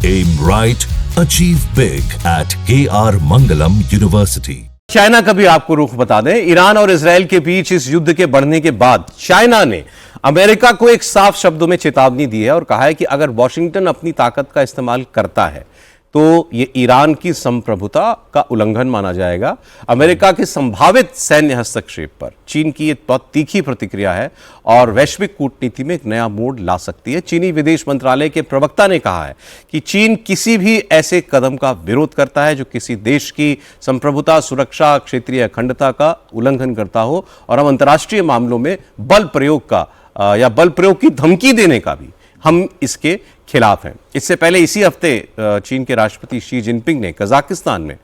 Aim right, achieve big at KR Mangalam University. China का भी आपको रुख बता दें। ईरान और इजराइल के बीच इस युद्ध के बढ़ने के बाद चाइना ने अमेरिका को एक साफ शब्दों में चेतावनी दी है और कहा है कि अगर वॉशिंगटन अपनी ताकत का इस्तेमाल करता है तो ये ईरान की संप्रभुता का उल्लंघन माना जाएगा। अमेरिका के संभावित सैन्य हस्तक्षेप पर चीन की ये बहुत तीखी प्रतिक्रिया है और वैश्विक कूटनीति में एक नया मोड़ ला सकती है। चीनी विदेश मंत्रालय के प्रवक्ता ने कहा है कि चीन किसी भी ऐसे कदम का विरोध करता है जो किसी देश की संप्रभुता, सुरक्षा, क्षेत्रीय अखंडता का उल्लंघन करता हो और हम अंतर्राष्ट्रीय मामलों में बल प्रयोग का या बल प्रयोग की धमकी देने का भी हम इसके खिलाफ हैं। इससे पहले इसी हफ्ते चीन के राष्ट्रपति शी जिनपिंग ने कजाकिस्तान में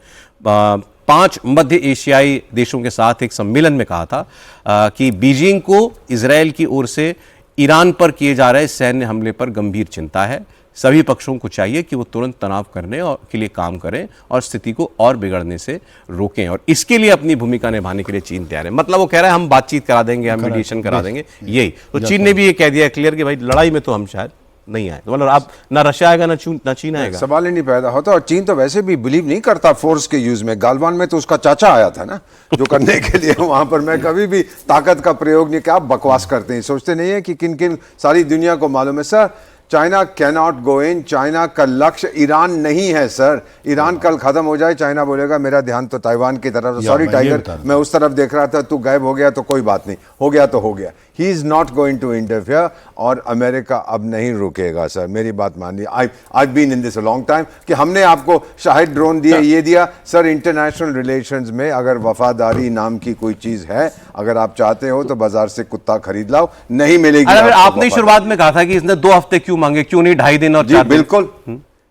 5 मध्य एशियाई देशों के साथ एक सम्मेलन में कहा था कि बीजिंग को इजरायल की ओर से ईरान पर किए जा रहे सैन्य हमले पर गंभीर चिंता है। सभी पक्षों को चाहिए कि वो तुरंत तनाव करने और के लिए काम करें और स्थिति को और बिगड़ने से रोकें और इसके लिए अपनी भूमिका निभाने के लिए चीन तैयार है। मतलब वो कह रहा है हम बातचीत करा देंगे, हम मीडिएशन करा देंगे, यही। तो चीन ने भी ये कह दिया क्लियर कि भाई लड़ाई में तो हम शायद नहीं आए। तो मतलब अब ना रशिया आएगा ना चीन आएगा, सवाल ही नहीं पैदा होता। और चीन तो वैसे भी बिलीव नहीं करता फोर्स के यूज में। गालवान में तो उसका चाचा आया था ना जो करने के लिए वहां पर मैं कभी भी ताकत का प्रयोग नहीं। क्या बकवास करते हैं, सोचते नहीं है कि किन किन सारी दुनिया को मालूम है। सर चाइना कैनॉट गो इन। चाइना का लक्ष्य ईरान नहीं है सर। ईरान कल खत्म हो जाए, चाइना बोलेगा मेरा ध्यान तो ताइवान की तरफ। सॉरी टाइगर, मैं उस तरफ देख रहा था, तू गायब हो गया तो कोई बात नहीं, हो गया तो हो गया। He is not going to interfere और अमेरिका अब नहीं रुकेगा सर, मेरी बात मानिए। I been in this a long time कि हमने आपको शाहिद ड्रोन दिए, ये दिया। सर इंटरनेशनल रिलेशंस में अगर वफादारी नाम की कोई चीज है, अगर आप चाहते हो तो बाजार से कुत्ता खरीद लाओ, नहीं मिलेगी। आपने शुरुआत में कहा था कि इसने 2 हफ्ते क्यों मांगे, क्यों नहीं 2.5 दिन और 4 दिन? बिल्कुल,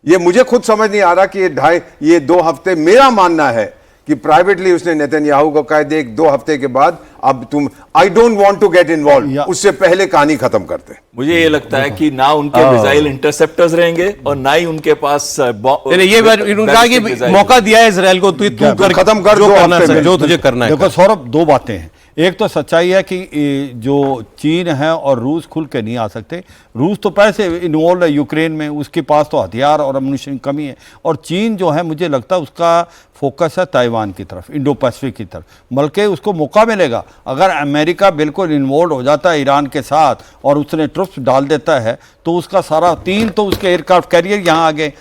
ये मुझे खुद समझ नहीं आ रहा कि ये 2 हफ्ते। मेरा मानना है कि प्राइवेटली उसने नेतन्याहू को कहा देख 2 हफ्ते के बाद अब तुम, I don't want to get involve, उससे पहले कहानी खत्म करते। मुझे ये लगता है कि ना उनके मिसाइल इंटरसेप्टर्स रहेंगे और ना ही उनके पास ये कहा कि मौका दिया है इजराइल को, तू खत्म कर जो तुझे करना है। देखो सौरभ, 2 बातें हैं। एक तो सच्चाई है कि जो चीन है और रूस खुल के नहीं आ सकते। रूस तो पैसे इन्वॉल्व है यूक्रेन में, उसके पास तो हथियार और अम्यूनिशन कमी है। और चीन जो है मुझे लगता है उसका फोकस है ताइवान की तरफ, इंडो पैसिफिक की तरफ। बल्कि उसको मौका मिलेगा अगर अमेरिका बिल्कुल इन्वॉल्व हो जाता है ईरान के साथ और उसने ट्रुप्स डाल देता है तो उसका सारा 3 तो उसके एयरक्राफ्ट कैरियर यहाँ आ गए,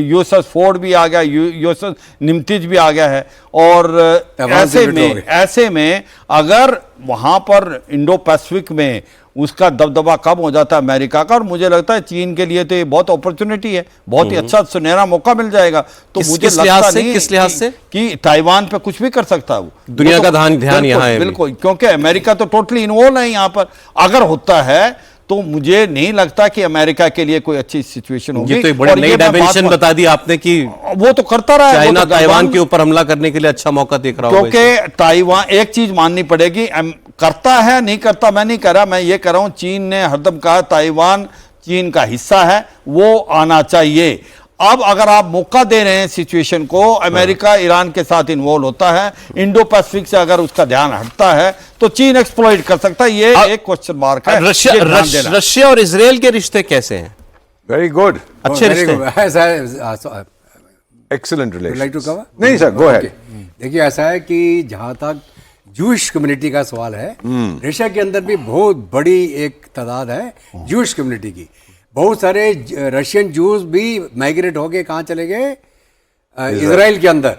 यूएसएस फोर्ड भी आ गया, यूएसएस निमतिज भी आ गया है। और ऐसे में अगर वहाँ पर इंडो पैसिफिक में उसका दबदबा कम हो जाता है अमेरिका का, और मुझे लगता है चीन के लिए तो ये बहुत अपॉर्चुनिटी है, बहुत ही अच्छा सुनहरा मौका मिल जाएगा। तो मुझे लगता नहीं किस लिहाज से कि ताइवान पे कुछ भी कर सकता है वो। दुनिया का ध्यान यहाँ है बिल्कुल, क्योंकि अमेरिका तो टोटली इन्वॉल्व है यहाँ पर। अगर होता है तो मुझे नहीं लगता कि अमेरिका के लिए कोई अच्छी सिचुएशन होगी। ये तो एक बड़ी नई डायमेंशन बता दी आपने कि वो तो करता रहा है, चाइना ताइवान के ऊपर हमला करने के लिए अच्छा मौका देख रहा हूं। क्योंकि ताइवान, एक चीज माननी पड़ेगी, करता है नहीं करता मैं नहीं कह रहा, मैं ये कह रहा हूं चीन ने हरदम कहा ताइवान चीन का हिस्सा है, वो आना चाहिए। अब अगर आप मौका दे रहे हैं सिचुएशन को, अमेरिका ईरान के साथ इन्वॉल्व होता है, इंडो पैसिफिक से अगर उसका ध्यान हटता है तो चीन एक्सप्लॉइट कर सकता है। ये एक क्वेश्चन मार्क है। रशिया और इजराइल के रिश्ते कैसे हैं? वेरी गुड, अच्छे रिश्ते, एक्सीलेंट रिलेशन। नहीं सर, गो अहेड। देखिए ऐसा है कि जहां तक जूश कम्युनिटी का सवाल है, रशिया के अंदर भी बहुत बड़ी एक तादाद है जूश कम्युनिटी की। बहुत सारे रशियन जूस भी माइग्रेट होके कहाँ चले गए, इजराइल के अंदर।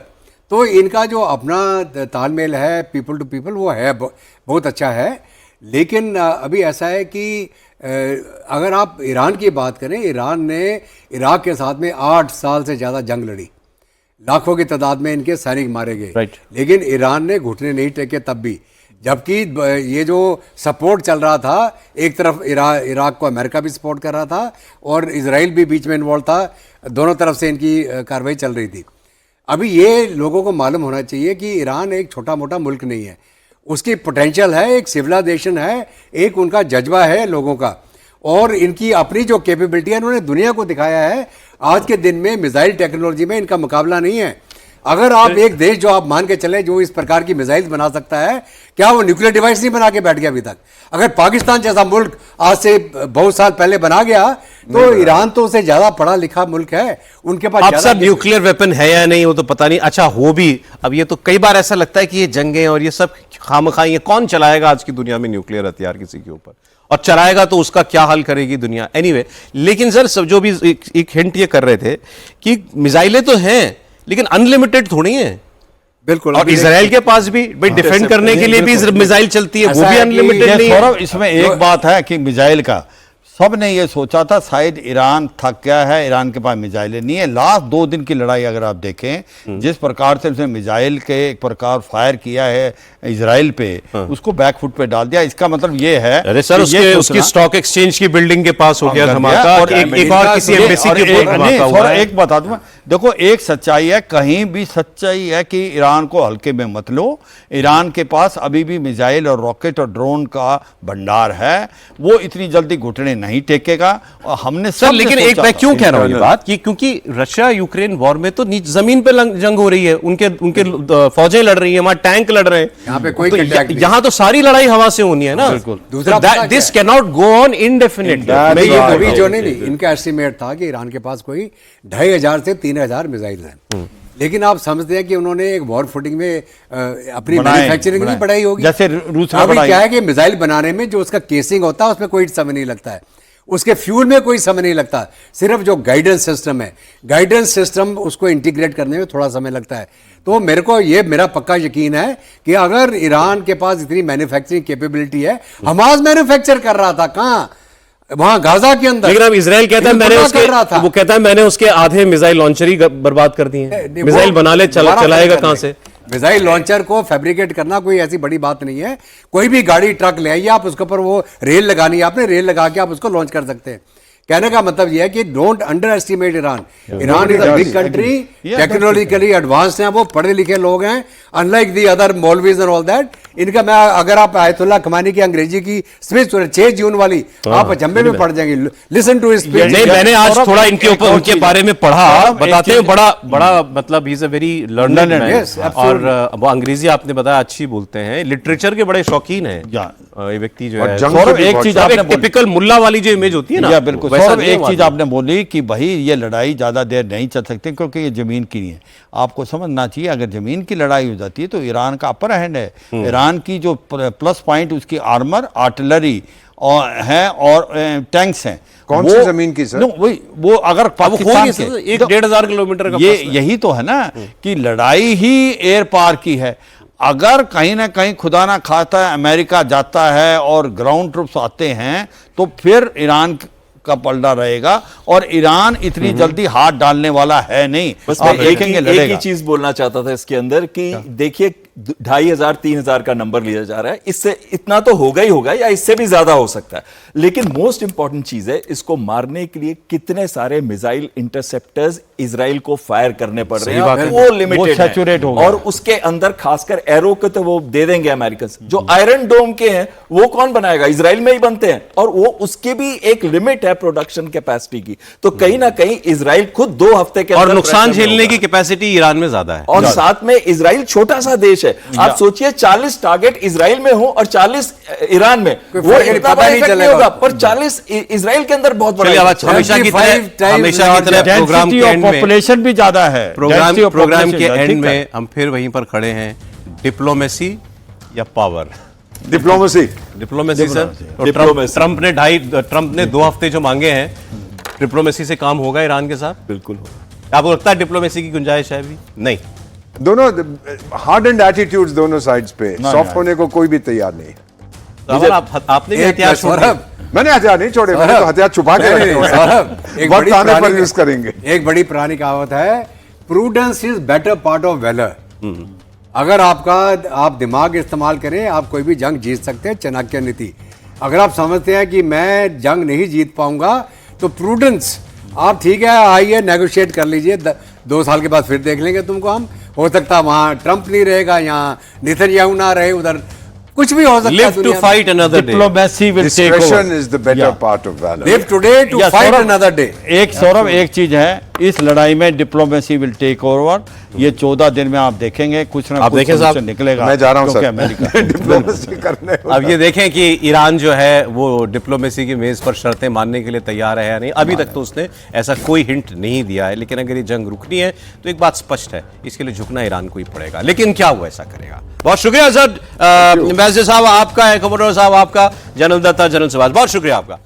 तो इनका जो अपना तालमेल है पीपल टू पीपल वो है, बहुत अच्छा है। लेकिन अभी ऐसा है कि अगर आप ईरान की बात करें, ईरान ने इराक के साथ में 8 साल से ज़्यादा जंग लड़ी, लाखों की तादाद में इनके सैनिक मारे गए, लेकिन ईरान ने घुटने नहीं टेके तब भी। जबकि ये जो सपोर्ट चल रहा था, एक तरफ इराक को अमेरिका भी सपोर्ट कर रहा था और इजराइल भी बीच में इन्वॉल्व था, दोनों तरफ से इनकी कार्रवाई चल रही थी। अभी ये लोगों को मालूम होना चाहिए कि ईरान एक छोटा मोटा मुल्क नहीं है, उसकी पोटेंशियल है, एक सिविलाइजेशन है, एक उनका जज्बा है लोगों का, और इनकी अपनी जो कैपेबिलिटी है उन्होंने दुनिया को दिखाया है। आज के दिन में मिसाइल टेक्नोलॉजी में इनका मुकाबला नहीं है। अगर आप एक देश जो आप मान के चले जो इस प्रकार की मिसाइल बना सकता है, क्या वो न्यूक्लियर डिवाइस नहीं बना के बैठ गया अभी तक? अगर पाकिस्तान जैसा मुल्क आज से बहुत साल पहले बना गया, तो ईरान तो उससे ज्यादा पढ़ा लिखा मुल्क है, उनके पास अब ज्यादा सब न्यूक्लियर वेपन है या नहीं वो तो पता नहीं। अच्छा हो भी, अब ये तो कई बार ऐसा लगता है कि ये जंगें और ये सब खामखाई, ये कौन चलाएगा आज की दुनिया में न्यूक्लियर हथियार किसी के ऊपर, और चलाएगा तो उसका क्या हाल करेगी दुनिया। एनीवे, लेकिन सर सब जो भी एक हिंट ये कर रहे थे कि मिसाइलें तो हैं लेकिन अनलिमिटेड थोड़ी हैं। बिल्कुल। और इसराइल के पास भी भाई डिफेंड करने के लिए भी मिसाइल चलती है, वो भी अनलिमिटेड नहीं है। सौरभ, इसमें एक बात है कि मिसाइल का सब ने ये सोचा था शायद ईरान थक गया है, ईरान के पास मिसाइलें नहीं है। लास्ट 2 दिन की लड़ाई अगर आप देखें, जिस प्रकार से उसने मिसाइल के एक प्रकार फायर किया है इजराइल पे, उसको बैकफुट पे डाल दिया। इसका मतलब ये है, अरे सर, उसकी स्टॉक एक्सचेंज की बिल्डिंग के पास हो गया धमाका, और एक और किसी एम्बेसी के ऊपर धमाका हुआ है। एक बता दूं, देखो एक सच्चाई है, कहीं भी सच्चाई है कि ईरान को हल्के में मत लो। ईरान के पास अभी भी मिसाइल और रॉकेट और ड्रोन का भंडार है, वो इतनी जल्दी घुटने नहीं टेकेगा। और हमने सर, लेकिन एक मैं क्यों कह रहा हूं ये बात कि क्योंकि रशिया यूक्रेन वॉर में तो जमीन पे जंग हो रही है, उनके फौजें लड़ रही है, वहां टैंक लड़ रहे हैं, यहाँ पे कोई यहाँ तो सारी लड़ाई हवा से होनी है ना। दूसरा this can not go on indefinitely. अभी जो नहीं, इनका एस्टिमेट था कि ईरान के पास कोई 2500 से 3000 मिसाइल हैं, लेकिन आप समझते हैं कि उन्होंने एक वॉर फुटिंग में अपनी मैन्युफैक्चरिंग नहीं बढ़ाई होगी, जैसे रूस ने अभी बढ़ाई। क्या है कि मिसाइल बनाने में जो उसका केसिंग होता है उसमें कोई समय नहीं लगता है, उसके फ्यूल में कोई समय नहीं लगता, सिर्फ जो गाइडेंस सिस्टम है, गाइडेंस सिस्टम उसको इंटीग्रेट करने में थोड़ा समय लगता है। तो मेरा पक्का यकीन है कि अगर ईरान के पास इतनी मैन्युफैक्चरिंग कैपेबिलिटी है, हमास मैन्युफैक्चर कर रहा था कहां, वहां गाजा के अंदर। लेकिन अब इजराइल कहता है वो कहता है मैंने उसके आधे मिसाइल लॉन्चर ही बर्बाद कर दिए। मिसाइल बना ले, चलाएगा कहां से? मिसाइल लॉन्चर को फैब्रिकेट करना कोई ऐसी बड़ी बात नहीं है। कोई भी गाड़ी ट्रक ले आइए, आप उसके ऊपर वो रेल लगानी है, आपने रेल लगा के आप उसको लॉन्च कर सकते हैं। कहने का मतलब यह है कि don't underestimate Iran. Iran is a big country, technologically advanced हैं, वो पढ़े लिखे लोग हैं, unlike the other maulvis and all that. इनका मैं अगर आप आयतुल्ला खमानी की अंग्रेजी की स्पीच 6 जून वाली आप अचंभे में पड़ जाएंगे। Listen to his speech. नहीं, मैंने आज थोड़ा इनके ऊपर उनके बारे में पढ़ा, बताते हैं बड़ा मतलब he is a very learned man, और वो अंग्रेजी आपने बताया अच्छी बोलते हैं, लिटरेचर के बड़े शौकीन हैं ये व्यक्ति जो है। सौरभ, एक चीज आपने टिपिकल मुल्ला वाली जो इमेज होती है ना, बिल्कुल सौरभ, एक चीज आपने बोली कि भाई ये लड़ाई ज्यादा देर नहीं चल सकती क्योंकि ये जमीन की नहीं है। आपको समझना चाहिए, अगर जमीन की लड़ाई हो जाती है तो ईरान का अपर हैंड है। ईरान की जो प्लस पॉइंट उसकी आर्मर, आर्टिलरी और है और टैंक्स हैं। कौन सी जमीन की सर? वो अगर पाकिस्तान के 1-1.5 किलोमीटर का ये यही तो है ना कि लड़ाई ही एयर पार की है। अगर कहीं ना कहीं खुदा ना खाता है अमेरिका जाता है और ग्राउंड ट्रूप्स आते हैं तो फिर ईरान का पलड़ा रहेगा, और ईरान इतनी जल्दी हाथ डालने वाला है नहीं। बस मैं एक ही चीज बोलना चाहता था इसके अंदर कि देखिए 2500-3000 का नंबर लिया जा रहा है, इससे इतना तो होगा ही होगा या इससे भी ज्यादा हो सकता है, लेकिन मोस्ट इंपॉर्टेंट चीज है इसको मारने के लिए कितने सारे मिसाइल इंटरसेप्टर्स इजराइल को फायर करने पड़ रहे हैं, वो लिमिटेड है। और उसके अंदर खासकर एरो को तो वो दे देंगे अमेरिकन, जो आयरन डोम के हैं वो कौन बनाएगा? इजराइल में ही बनते हैं, और वो उसकी भी एक लिमिट है प्रोडक्शन कैपेसिटी की। तो कहीं ना कहीं इजराइल खुद 2 हफ्ते के और नुकसान झेलने की कैपेसिटी ईरान में ज्यादा है, और साथ में इजराइल छोटा सा देश है। आप सोचिए 40 टारगेट इजराइल में हो और 40 ईरान में, वो इतना बड़ा इफेक्ट नहीं होगा, पर 40 इजराइल के अंदर बहुत बड़ा। हमेशा की तरह प्रोग्राम के एंड में पॉपुलेशन भी ज्यादा है। प्रोग्राम के एंड में हम फिर वहीं पर खड़े हैं, डिप्लोमेसी या पावर? Diplomacy sir. ट्रंप ने 2 हफ्ते जो मांगे हैं, डिप्लोमेसी से काम होगा ईरान के साथ? बिल्कुल। आपको लगता है डिप्लोमेसी की गुंजाइश है? भी नहीं। दोनों हार्ड एंड एटीट्यूड्स दोनों साइड्स पे, सॉफ्ट होने को कोई भी तैयार नहीं। तो आपने भी हथियार छोड़े? मैंने हथियार नहीं छोड़े, मैंने तो हथियार छुपा के रखे हैं। एक वक्त आने पर यूज करेंगे। एक बड़ी पुरानी कहावत है, prudence is better part of valour. अगर आप दिमाग इस्तेमाल करें, आप कोई भी जंग जीत सकते हैं, चाणक्य नीति। अगर आप समझते हैं कि मैं जंग नहीं जीत पाऊंगा तो प्रूडेंस, आप ठीक है आइए नेगोशिएट कर लीजिए, 2 साल के बाद फिर देख लेंगे तुमको हम। हो सकता है वहां ट्रंप नहीं रहेगा, यहाँ नेतन्याहू ना रहे, उधर कुछ भी हो सकता है। Live to fight another day. Diplomacy will take over. Discretion is the better part of valor. Live today to fight another day. एक सौरभ, एक चीज है इस लड़ाई में डिप्लोमेसी विल टेक ओवर। ये 14 दिन में आप देखेंगे कुछ ना आप कुछ देखें साहब, solution निकलेगा। मैं जा रहा हूं क्योंकि सर अमेरिका डिप्लोमेसी करने। अब ये देखें कि ईरान जो है वो डिप्लोमेसी की मेज पर शर्तें मानने के लिए तैयार है या नहीं। अभी तक तो उसने ऐसा कोई हिंट नहीं दिया है, लेकिन अगर ये जंग रुकनी है तो एक बात स्पष्ट है, इसके लिए झुकना ईरान को ही पड़ेगा। लेकिन क्या वो ऐसा करेगा? बहुत शुक्रिया सर, मैनेजर साहब आपका है, कमोडोर साहब आपका, जनरल दत्ता, जनरल सुभाष, बहुत शुक्रिया आपका।